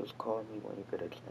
Just call me when you get a chance.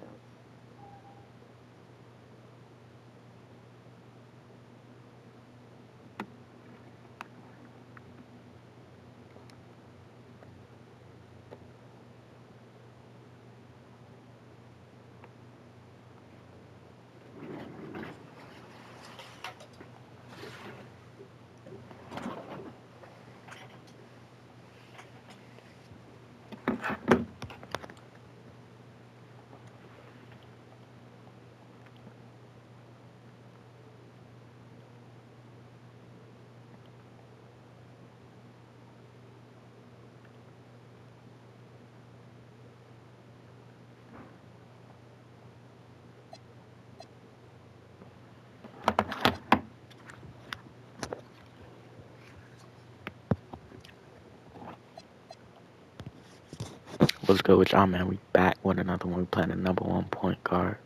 What's good with y'all, man? We back with another one. We playing the #1 point guard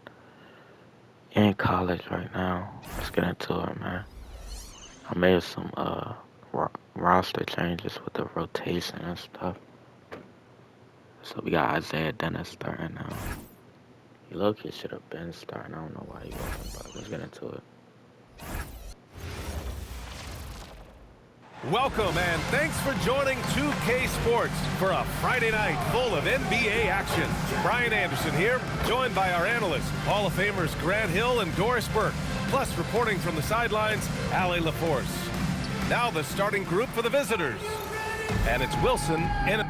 in college right now. Let's get into it, man. I made some roster changes with the rotation and stuff. So we got Isaiah Dennis starting now. He low-key should have been starting. I don't know why he wasn't, but let's get into it. Welcome and thanks for joining 2K Sports for a Friday night full of NBA action. Brian Anderson here, joined by our analysts, Hall of Famers Grant Hill and Doris Burke, plus reporting from the sidelines, Ali LaForce. Now the starting group for the visitors. And it's Wilson and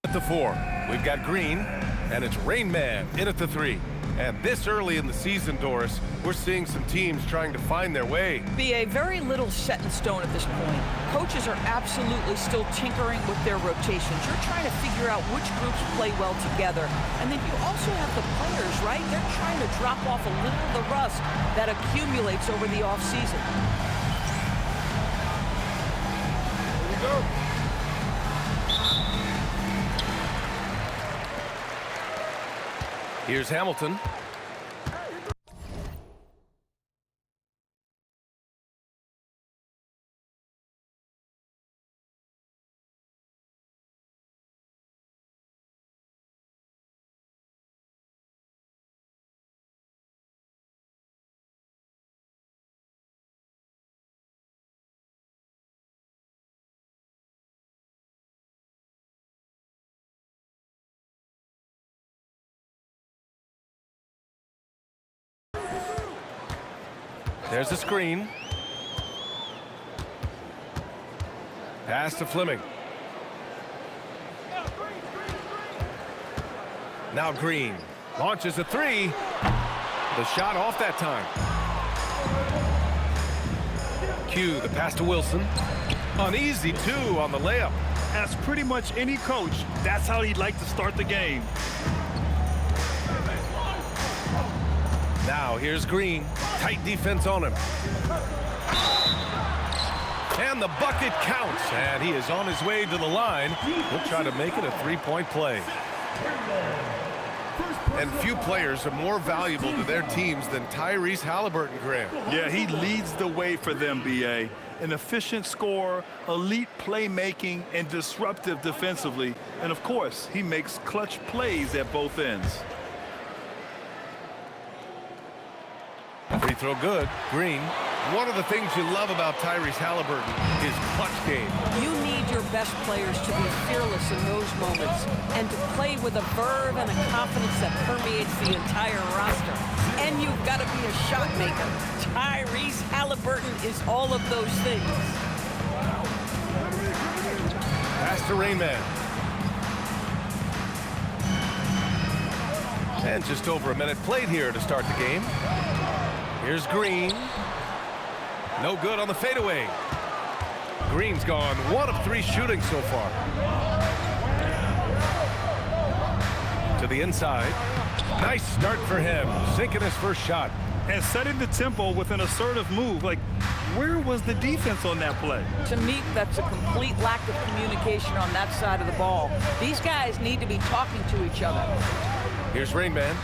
at the 4. We've got Green, and it's Rain Man in at the 3. And this early in the season, Doris, we're seeing some teams trying to find their way. BA, very little set in stone at this point. Coaches are absolutely still tinkering with their rotations. You're trying to figure out which groups play well together. And then you also have the players, right? They're trying to drop off a little of the rust that accumulates over the offseason. Here we go. Here's Hamilton. There's the screen. Pass to Fleming. Now Green launches a 3. The shot off that time. Q, the pass to Wilson. An easy 2 on the layup. As pretty much any coach, that's how he'd like to start the game. Now here's Green. Tight defense on him. And the bucket counts. And he is on his way to the line. He'll try to make it a 3-point play. And few players are more valuable to their teams than Tyrese Halliburton, Graham. Yeah, he leads the way for them, BA. An efficient scorer, elite playmaking, and disruptive defensively. And of course, he makes clutch plays at both ends. Free throw good. Green. One of the things you love about Tyrese Halliburton is clutch game. You need your best players to be fearless in those moments and to play with a verve and a confidence that permeates the entire roster. And you've got to be a shot maker. Tyrese Halliburton is all of those things. Pass to Rain Man. And just over a minute played here to start the game. Here's Green. No good on the fadeaway. Green's gone 1 of 3 shooting so far. To the inside. Nice start for him. Sinking his first shot. And setting the tempo with an assertive move. Like, where was the defense on that play? To me, that's a complete lack of communication on that side of the ball. These guys need to be talking to each other. Here's Rain Man.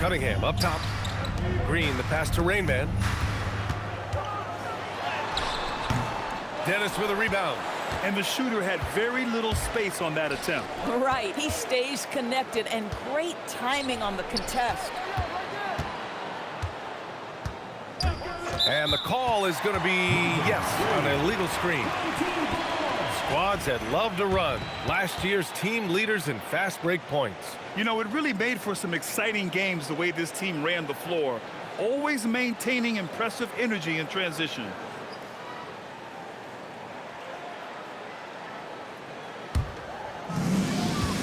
Cunningham up top. Green, the pass to Rain Man. Dennis with a rebound. And the shooter had very little space on that attempt. Right, he stays connected, and great timing on the contest. And the call is going to be, yes, an illegal screen. Squads that love to run. Last year's team leaders in fast break points. You know, it really made for some exciting games the way this team ran the floor, always maintaining impressive energy in transition.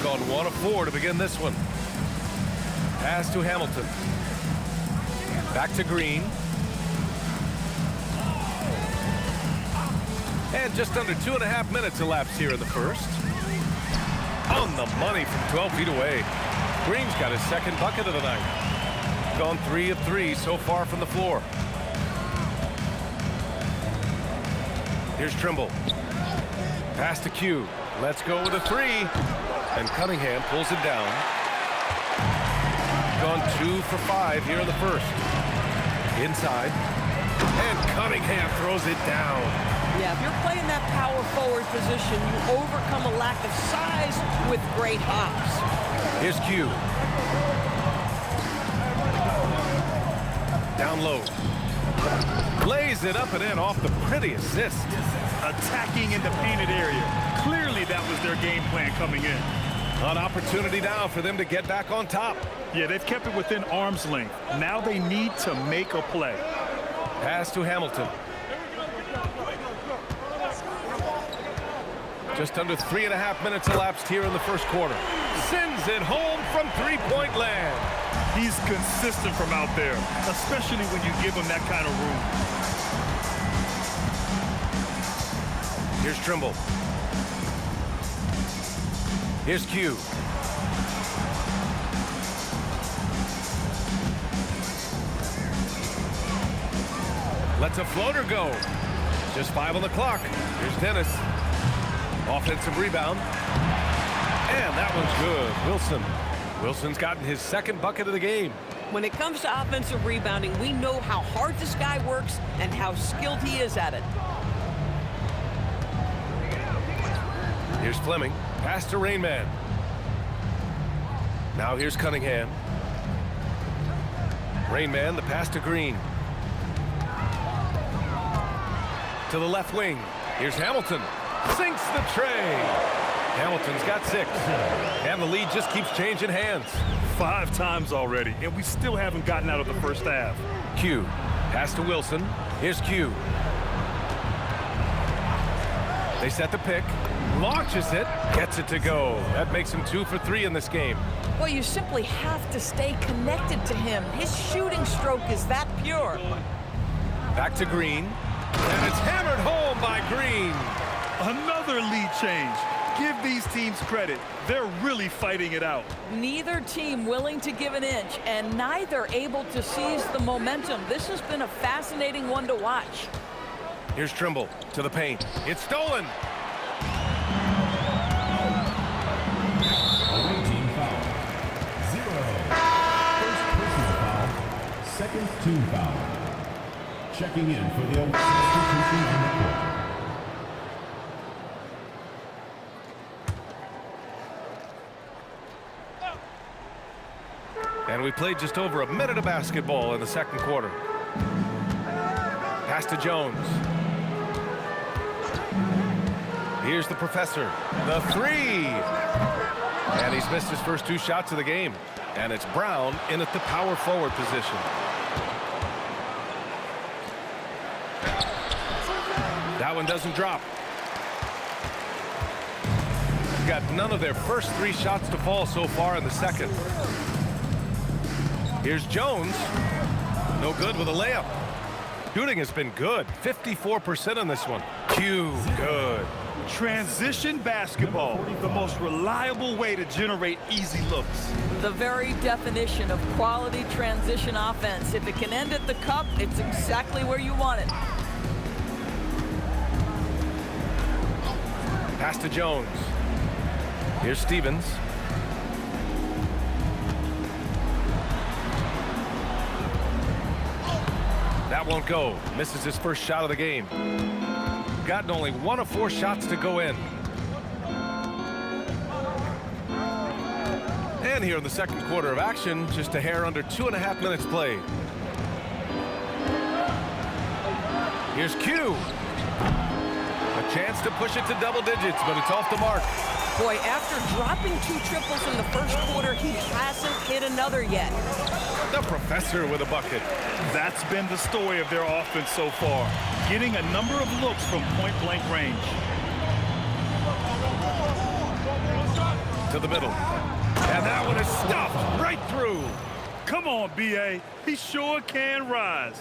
Gone 1 of 4 to begin this one. Pass to Hamilton. Back to Green. And just under 2.5 minutes elapsed here in the first. On the money from 12 feet away. Green's got his second bucket of the night. Gone 3 of 3 so far from the floor. Here's Trimble. Pass to Q. Let's go with a 3. And Cunningham pulls it down. Gone 2 for 5 here in the first. Inside. And Cunningham throws it down. Yeah, if you're playing that power forward position, you overcome a lack of size with great hops. Here's Q. Down low. Lays it up and in off the pretty assist. Attacking in the painted area. Clearly that was their game plan coming in. An opportunity now for them to get back on top. Yeah, they've kept it within arm's length. Now they need to make a play. Pass to Hamilton. Just under 3.5 minutes elapsed here in the first quarter. Sends it home from three-point land. He's consistent from out there, especially when you give him that kind of room. Here's Trimble. Here's Q. Lets a floater go. Just 5 on the clock. Here's Dennis. Offensive rebound. And that one's good. Wilson's gotten his second bucket of the game. When it comes to offensive rebounding, we know how hard this guy works and how skilled he is at it. Here's Fleming. Pass to Rainman. Now here's Cunningham. Rainman, the pass to Green. To the left wing. Here's Hamilton. Sinks the tray. Hamilton's got 6. And the lead just keeps changing hands. 5 times already, and we still haven't gotten out of the first half. Q. Pass to Wilson. Here's Q. They set the pick. Launches it. Gets it to go. That makes him 2 for 3 in this game. Well, you simply have to stay connected to him. His shooting stroke is that pure. Back to Green. And it's hammered home by Green. Another lead change. Give these teams credit. They're really fighting it out. Neither team willing to give an inch, and neither able to seize the momentum. This has been a fascinating one to watch. Here's Trimble to the paint. It's stolen. Away team foul. 0. First personal foul. Second team foul. Checking in for the substitution on the court. And we played just over a minute of basketball in the second quarter. Pass to Jones. Here's the professor. The 3. And he's missed his first 2 shots of the game. And it's Brown in at the power forward position. That one doesn't drop. Got none of their first 3 shots to fall so far in the second. Here's Jones. No good with a layup. Shooting has been good. 54% on this one. Q, good. Transition basketball, the most reliable way to generate easy looks. The very definition of quality transition offense. If it can end at the cup, it's exactly where you want it. Pass to Jones. Here's Stevens. That won't go. Misses his first shot of the game. gotten only 1 of 4 shots to go in. And here in the second quarter of action, just a hair under 2.5 minutes played. Here's Q. A chance to push it to double digits, but it's off the mark. Boy, after dropping 2 triples in the first quarter, he hasn't hit another yet. The professor with a bucket. That's been the story of their offense so far, getting a number of looks from point-blank range. To the middle. And that one is stuffed right through. Come on, B.A. He sure can rise.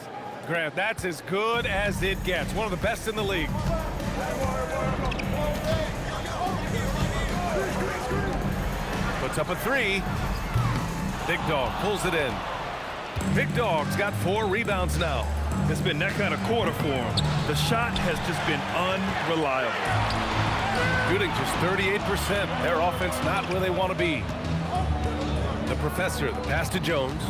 Grant, that's as good as it gets. One of the best in the league. Puts up a 3. Big Dog pulls it in. Big Dog's got 4 rebounds now. It's been that kind of quarter for him. The shot has just been unreliable. Shooting just 38%. Their offense not where they want to be. The professor, the pass to Jones.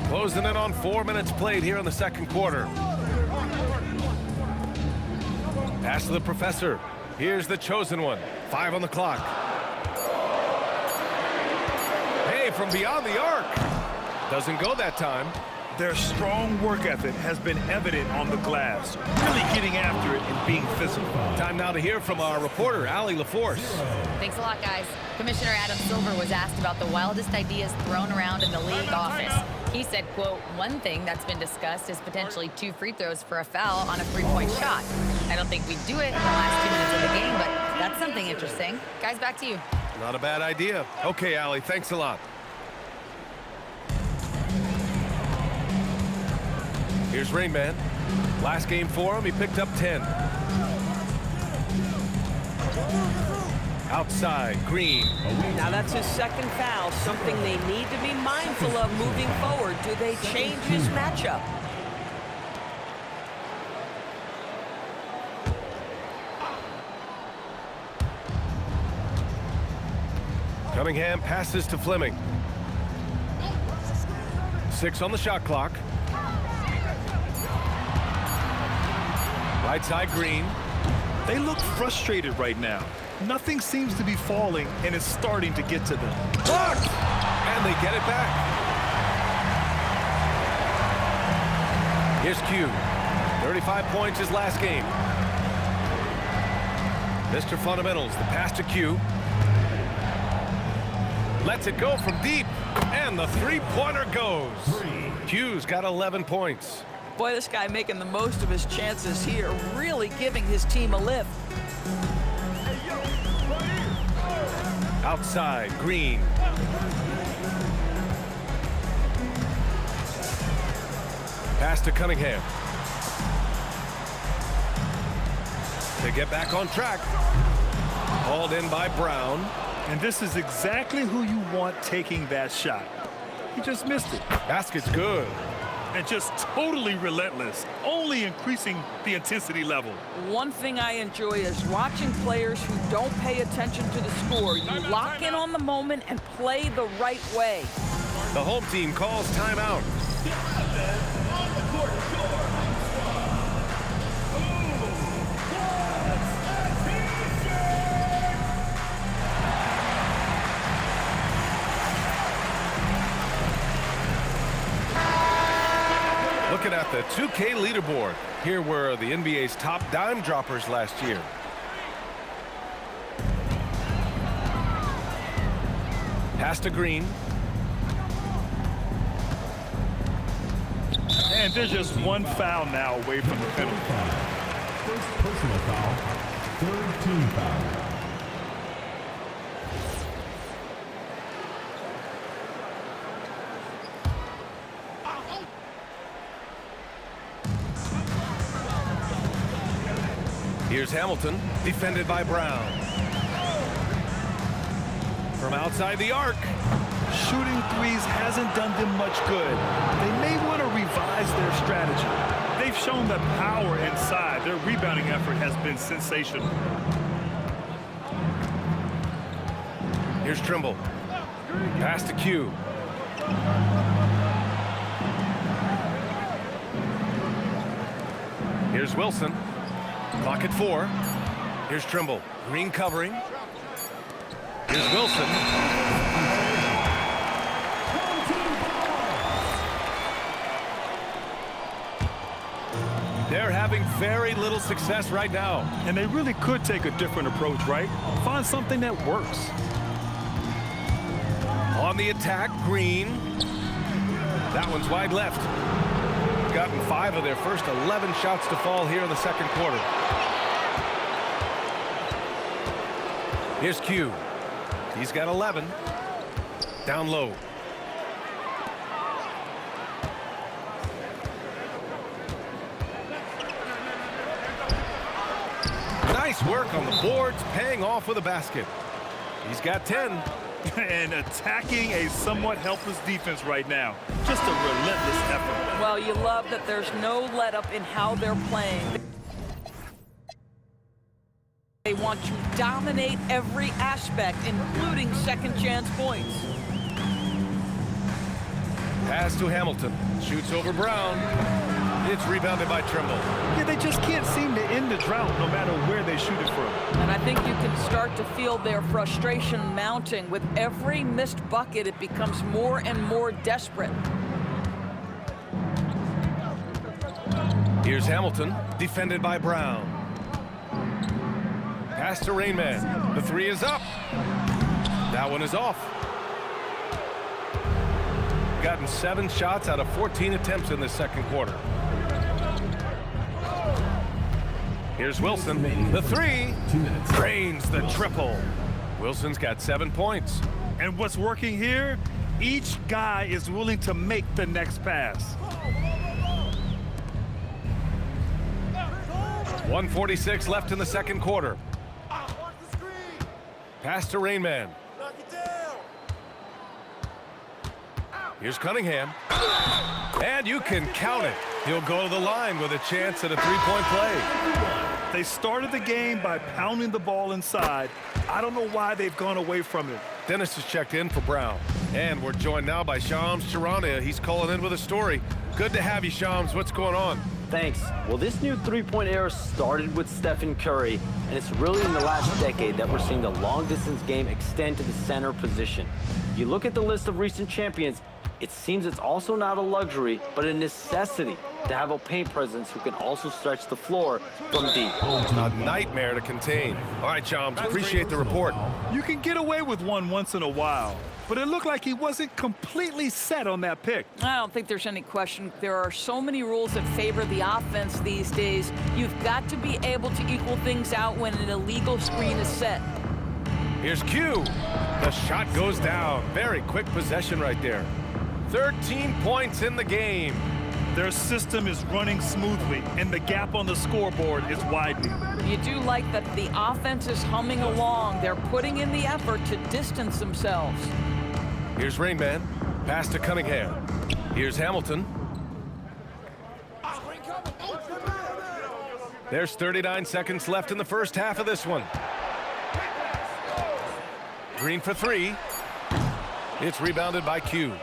Closing in on 4 minutes played here in the second quarter. Pass to the professor. Here's the chosen one. 5 on the clock. Hey, from beyond the arc. Doesn't go that time. Their strong work ethic has been evident on the glass, really getting after it and being physical. Time now to hear from our reporter, Allie LaForce. Thanks a lot, guys. Commissioner Adam Silver was asked about the wildest ideas thrown around in the league office. He said, quote, one thing that's been discussed is potentially 2 free throws for a foul on a 3-point shot. I don't think we'd do it in the last 2 minutes of the game, but that's something interesting. Guys, back to you. Not a bad idea. Okay, Allie, thanks a lot. Here's Rain Man. Last game for him, he picked up 10. Outside, Green. Now that's his second foul, something they need to be mindful of moving forward. Do they change his matchup? Cunningham passes to Fleming. 6 on the shot clock. Right side, Green. They look frustrated right now. Nothing seems to be falling, and it's starting to get to them. Blocked! And they get it back. Here's Q. 35 points his last game. Mr. Fundamentals, the pass to Q. Lets it go from deep, and the 3-pointer goes. Q's got 11 points. Boy, this guy making the most of his chances here, really giving his team a lift. Outside, Green. Pass to Cunningham. They get back on track. Hauled in by Brown. And this is exactly who you want taking that shot. He just missed it. Basket's good. And just totally relentless, only increasing the intensity level. One thing I enjoy is watching players who don't pay attention to the score. You lock in on the moment and play the right way. The home team calls timeout. Looking at the 2K leaderboard. Here were the NBA's top dime droppers last year. Pass to Green. And there's just one foul now away from the penalty. First personal foul, third team foul. Here's Hamilton, defended by Brown. From outside the arc. Shooting threes hasn't done them much good. They may want to revise their strategy. They've shown the power inside. Their rebounding effort has been sensational. Here's Trimble. Pass to Q. Here's Wilson. Clock at 4. Here's Trimble. Green covering. Here's Wilson. They're having very little success right now. And they really could take a different approach, right? Find something that works. On the attack, Green. That one's wide left. Gotten 5 of their first 11 shots to fall here in the second quarter. Here's Q. He's got 11. Down low. Nice work on the boards, paying off with a basket. He's got 10. And attacking a somewhat helpless defense right now. Just a relentless effort. Well, you love that there's no let-up in how they're playing. They want to dominate every aspect, including second-chance points. Pass to Hamilton. Shoots over Brown. It's rebounded by Trimble. Yeah, they just can't seem to end the drought no matter where they shoot it from. And I think you can start to feel their frustration mounting. With every missed bucket, it becomes more and more desperate. Here's Hamilton, defended by Brown. Pass to Rainman. The 3 is up. That one is off. Gotten 7 shots out of 14 attempts in the second quarter. Here's Wilson. The 3 drains the triple. Wilson's got 7 points. And what's working here? Each guy is willing to make the next pass. 1:46 left in the second quarter. Pass to Rainman. Here's Cunningham. And you can count it. He'll go to the line with a chance at a 3-point play. They started the game by pounding the ball inside. I don't know why they've gone away from it. Dennis has checked in for Brown. And we're joined now by Shams Charania. He's calling in with a story. Good to have you, Shams. What's going on? Thanks. Well, this new three-point era started with Stephen Curry, and it's really in the last decade that we're seeing the long-distance game extend to the center position. You look at the list of recent champions, it seems it's also not a luxury, but a necessity to have a paint presence who can also stretch the floor from deep. A nightmare to contain. All right, Shams, appreciate the report. You can get away with one once in a while, but it looked like he wasn't completely set on that pick. I don't think there's any question. There are so many rules that favor the offense these days. You've got to be able to equal things out when an illegal screen is set. Here's Q. The shot goes down. Very quick possession right there. 13 points in the game. Their system is running smoothly, and the gap on the scoreboard is widening. You do like that the offense is humming along. They're putting in the effort to distance themselves. Here's Rainman. Pass to Cunningham. Here's Hamilton. There's 39 seconds left in the first half of this one. Green for 3. It's rebounded by Q.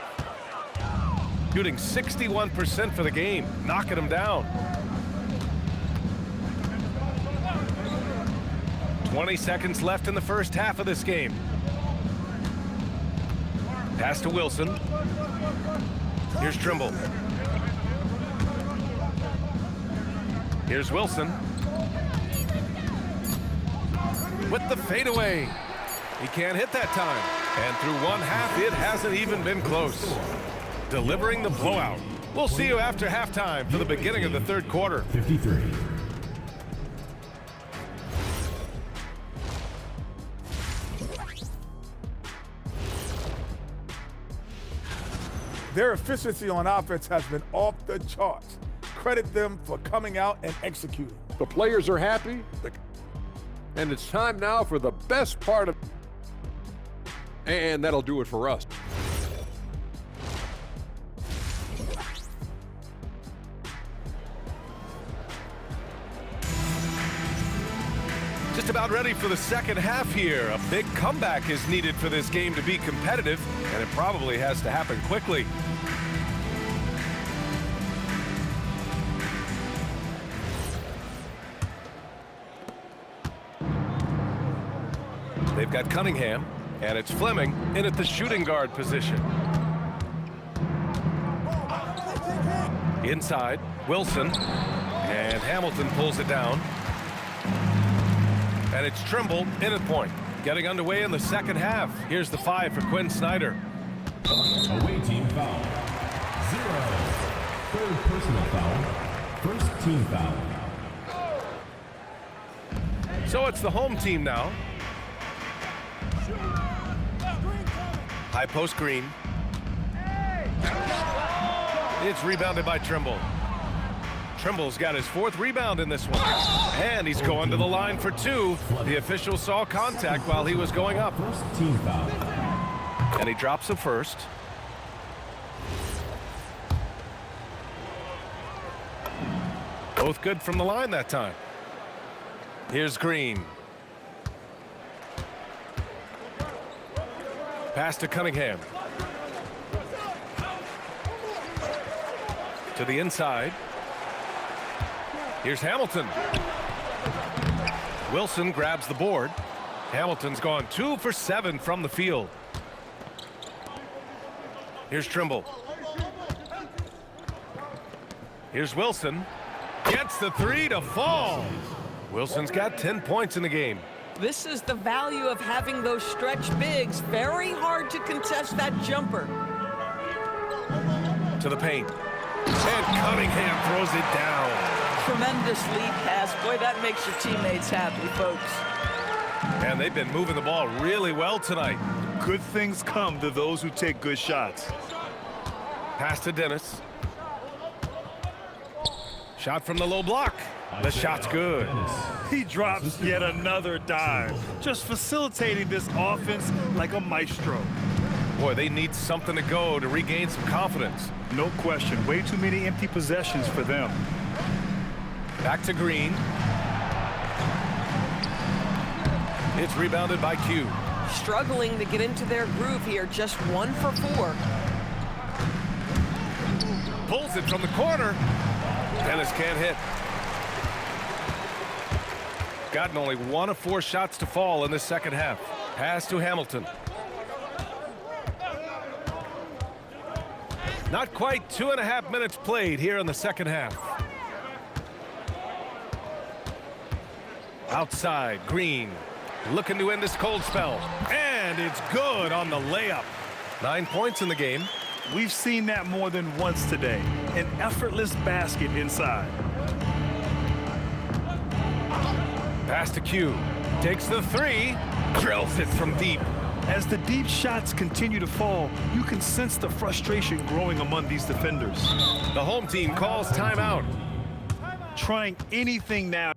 Shooting 61% for the game, knocking them down. 20 seconds left in the first half of this game. Pass to Wilson. Here's Trimble. Here's Wilson. With the fadeaway. He can't hit that time. And through one half, it hasn't even been close. Delivering the blowout. We'll see you after halftime for the beginning of the third quarter. 53. Their efficiency on offense has been off the charts. Credit them for coming out and executing. The players are happy, and it's time now for the best part of, and that'll do it for us. Just about ready for the second half here. A big comeback is needed for this game to be competitive, and it probably has to happen quickly. They've got Cunningham, and it's Fleming in at the shooting guard position. Inside, Wilson, and Hamilton pulls it down. And it's Trimble in at point. Getting underway in the second half. Here's the 5 for Quinn Snyder. Away team foul. 0. Third personal foul. First team foul. So it's the home team now. High post Green. It's rebounded by Trimble. Trimble's got his 4th rebound in this one. And he's going to the line for 2. The official saw contact while he was going up. First team foul. And he drops the first. Both good from the line that time. Here's Green. Pass to Cunningham. To the inside. Here's Hamilton. Wilson grabs the board. Hamilton's gone 2 for 7 from the field. Here's Trimble. Here's Wilson. Gets the 3 to fall. Wilson's got 10 points in the game. This is the value of having those stretch bigs. Very hard to contest that jumper. To the paint. And Cunningham throws it down. Tremendous lead pass. Boy, that makes your teammates happy, folks. And they've been moving the ball really well tonight. Good things come to those who take good shots. Pass to Dennis. Shot from the low block. The shot's good. He drops yet another dime, just facilitating this offense like a maestro. Boy, they need something to go to regain some confidence. No question. Way too many empty possessions for them. Back to Green. It's rebounded by Q. Struggling to get into their groove here. Just 1 for 4. Pulls it from the corner. Dennis can't hit. Gotten only 1 of 4 shots to fall in the second half. Pass to Hamilton. Not quite 2.5 minutes played here in the second half. Outside, Green looking to end this cold spell. And it's good on the layup. 9 points in the game. We've seen that more than once today. An effortless basket inside. Pass to Q. Takes the 3. Drills it from deep. As the deep shots continue to fall, you can sense the frustration growing among these defenders. The home team calls timeout. Trying anything now.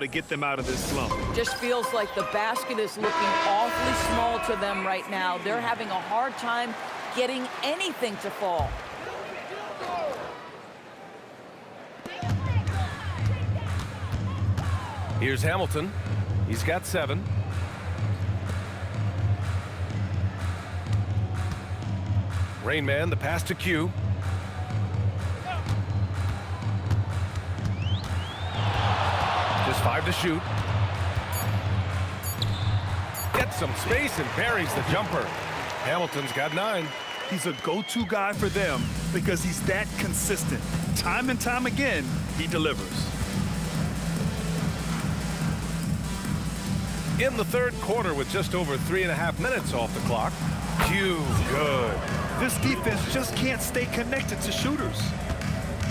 To get them out of this slump. Just feels like the basket is looking awfully small to them right now. They're having a hard time getting anything to fall. Here's Hamilton. He's got 7. Rain Man, the pass to Q. Just 5 to shoot. Gets some space and buries the jumper. Hamilton's got 9. He's a go-to guy for them because he's that consistent. Time and time again, he delivers. In the third quarter with just over 3.5 minutes off the clock. Q, good. This defense just can't stay connected to shooters.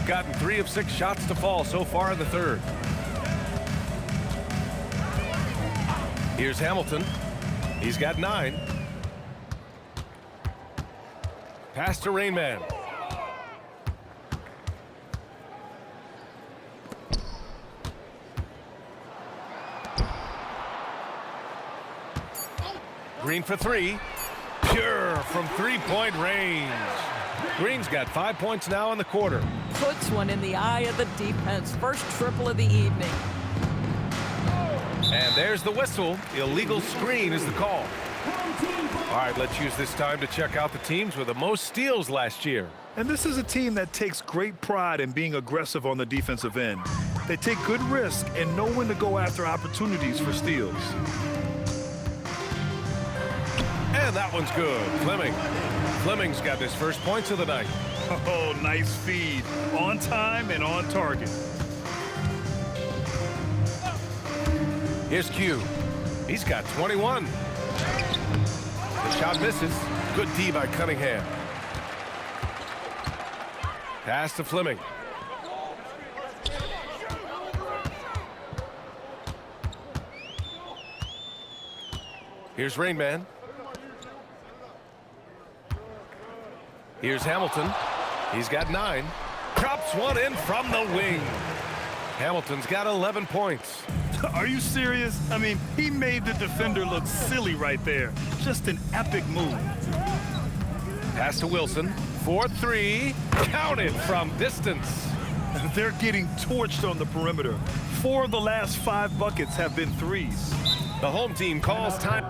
Gotten 3 of 6 shots to fall so far in the third. Here's Hamilton. He's got 9. Pass to Rain Man. Green for 3. Pure from 3-point range. Green's got 5 points now in the quarter. Puts one in the eye of the defense. First triple of the evening. And there's the whistle. Illegal screen is the call. All right, let's use this time to check out the teams with the most steals last year. And this is a team that takes great pride in being aggressive on the defensive end. They take good risk and know when to go after opportunities for steals. And that one's good. Fleming's got his first points of the night. Oh, nice feed. On time and on target. Here's Q. He's got 21. The shot misses. Good D by Cunningham. Pass to Fleming. Here's Rainman. Here's Hamilton. He's got 9. Drops one in from the wing. Hamilton's got 11 points. Are you serious? I mean, he made the defender look silly right there. Just an epic move. Pass to Wilson. 4-3. Counted from distance. They're getting torched on the perimeter. 4 of the last 5 buckets have been threes. The home team calls time.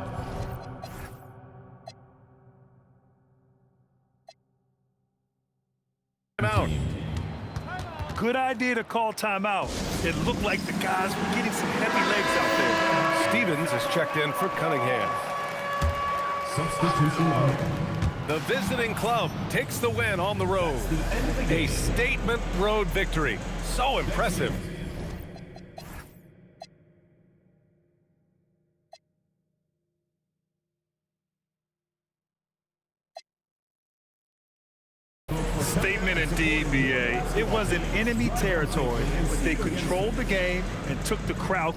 Out. Good idea to call timeout. It looked like the guys were getting some heavy legs out there. Stevens is checked in for Cunningham. Substitution of The visiting club takes the win on the road. A statement road victory. So impressive. Statement indeed, BA. It was in enemy territory, but they controlled the game and took the crowd